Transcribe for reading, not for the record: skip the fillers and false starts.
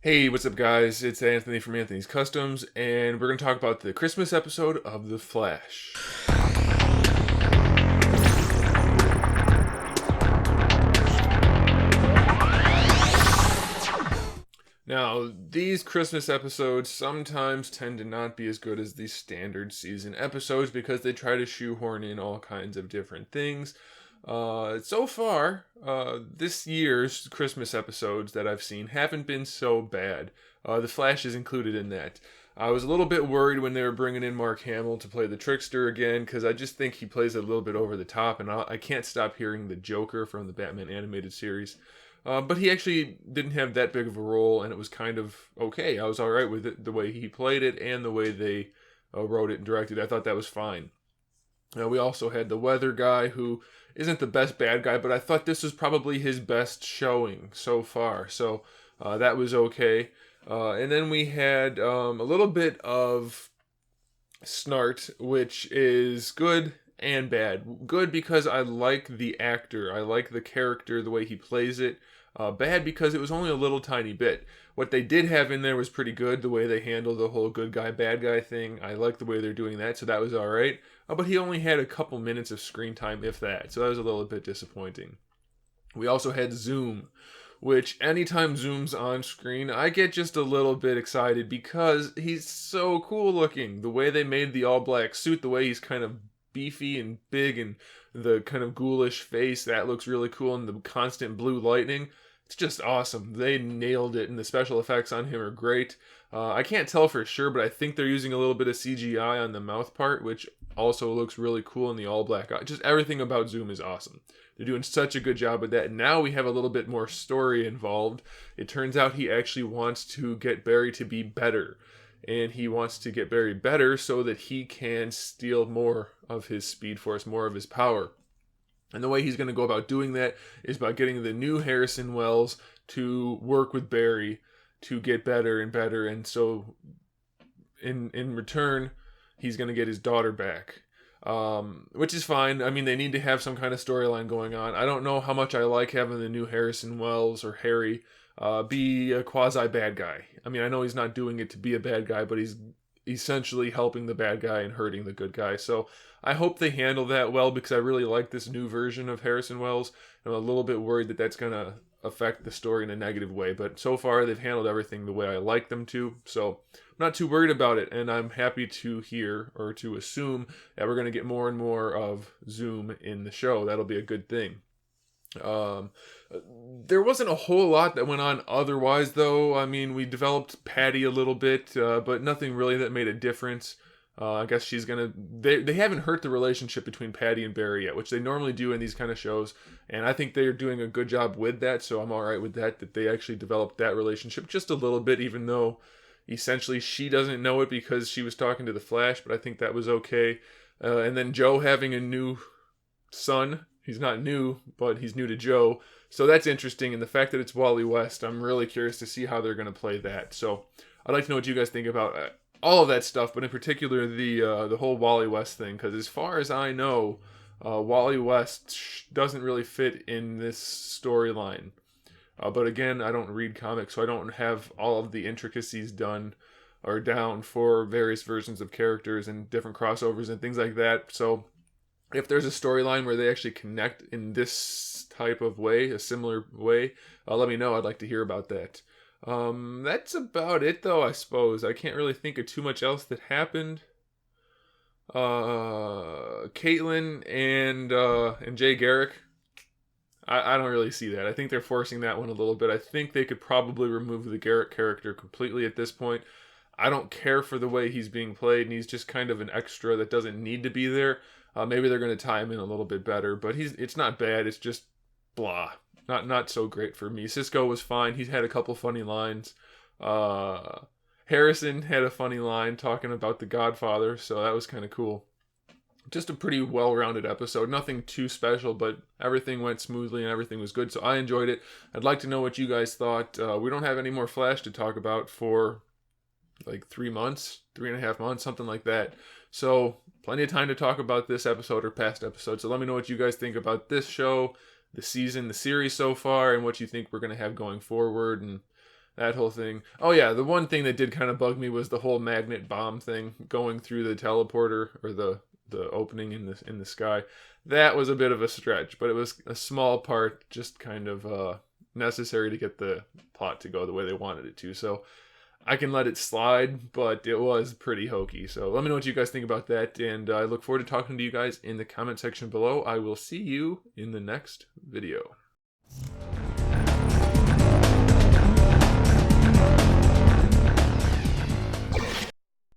Hey, what's up, guys? It's Anthony from Anthony's Customs, and we're going to talk about the Christmas episode of The Flash. Now, these Christmas episodes sometimes tend to not be as good as the standard season episodes because they try to shoehorn in all kinds of different things. So far, this year's Christmas episodes that I've seen haven't been so bad. The Flash is included in that. I was a little bit worried when they were bringing in Mark Hamill to play the Trickster again because I just think he plays a little bit over the top, and I can't stop hearing the Joker from the Batman animated series. But he actually didn't have that big of a role, and it was kind of okay. I was all right with it, the way he played it and the way they wrote it and directed it. I thought that was fine. We also had the weather guy, who isn't the best bad guy, but I thought this was probably his best showing so far. So that was okay. And then we had a little bit of Snart, which is good and bad. Good because I like the actor, I like the character, the way he plays it. Bad because it was only a little tiny bit. What they did have in there was pretty good, the way they handled the whole good guy, bad guy thing. I like the way they're doing that, so that was alright. But he only had a couple minutes of screen time, if that, so that was a little bit disappointing. We also had Zoom, which anytime Zoom's on screen, I get just a little bit excited because he's so cool looking. The way they made the all black suit, the way he's kind of beefy and big, and the kind of ghoulish face, that looks really cool, and the constant blue lightning, it's just awesome. They nailed it, and the special effects on him are great. I can't tell for sure, but I think they're using a little bit of CGI on the mouth part, which also looks really cool in the all black eye. Just everything about Zoom is awesome. They're doing such a good job with that. And now we have a little bit more story involved. It turns out he actually wants to get Barry to be better. And he wants to get Barry better so that he can steal more of his Speed Force, more of his power. And the way he's going to go about doing that is by getting the new Harrison Wells to work with Barry to get better and better. And so in return, he's going to get his daughter back. Which is fine. I mean, they need to have some kind of storyline going on. I don't know how much I like having the new Harrison Wells or Harry be a quasi bad guy. I mean, I know he's not doing it to be a bad guy, but he's essentially helping the bad guy and hurting the good guy. So I hope they handle that well because I really like this new version of Harrison Wells. I'm a little bit worried that that's going to affect the story in a negative way, but so far they've handled everything the way I like them to, so I'm not too worried about it, and I'm happy to hear or to assume that we're going to get more and more of Zoom in the show. That'll be a good thing. There wasn't a whole lot that went on otherwise, though. I mean, we developed Patty a little bit, but nothing really that made a difference. I guess she's gonna. They haven't hurt the relationship between Patty and Barry yet, which they normally do in these kind of shows, and I think they're doing a good job with that. So I'm all right with that. That they actually developed that relationship just a little bit, even though essentially she doesn't know it because she was talking to the Flash. But I think that was okay. And then Joe having a new son. He's not new, but he's new to Joe. So that's interesting. And the fact that it's Wally West, I'm really curious to see how they're going to play that. So I'd like to know what you guys think about all of that stuff, but in particular the whole Wally West thing. Because as far as I know, Wally West doesn't really fit in this storyline. But again, I don't read comics, so I don't have all of the intricacies done or down for various versions of characters and different crossovers and things like that. So if there's a storyline where they actually connect in this type of way, a similar way, let me know. I'd like to hear about that. That's about it, though, I suppose. I can't really think of too much else that happened. Caitlin and Jay Garrick, I don't really see that. I think they're forcing that one a little bit. I think they could probably remove the Garrick character completely at this point. I don't care for the way he's being played, and he's just kind of an extra that doesn't need to be there. Maybe they're going to tie him in a little bit better, but it's not bad. It's just blah. Not so great for me. Cisco was fine. He's had a couple funny lines. Harrison had a funny line talking about the Godfather, so that was kind of cool. Just a pretty well-rounded episode. Nothing too special, but everything went smoothly and everything was good, so I enjoyed it. I'd like to know what you guys thought. We don't have any more Flash to talk about for like 3 months, 3.5 months, something like that. So plenty of time to talk about this episode or past episodes. So let me know what you guys think about this show, the season, the series so far, and what you think we're going to have going forward. And that whole thing. Oh yeah, the one thing that did kind of bug me was the whole magnet bomb thing going through the teleporter, or the opening in the sky. That was a bit of a stretch, but it was a small part, just kind of necessary to get the plot to go the way they wanted it to. So I can let it slide, but it was pretty hokey. So let me know what you guys think about that, and I look forward to talking to you guys in the comment section below. I will see you in the next video.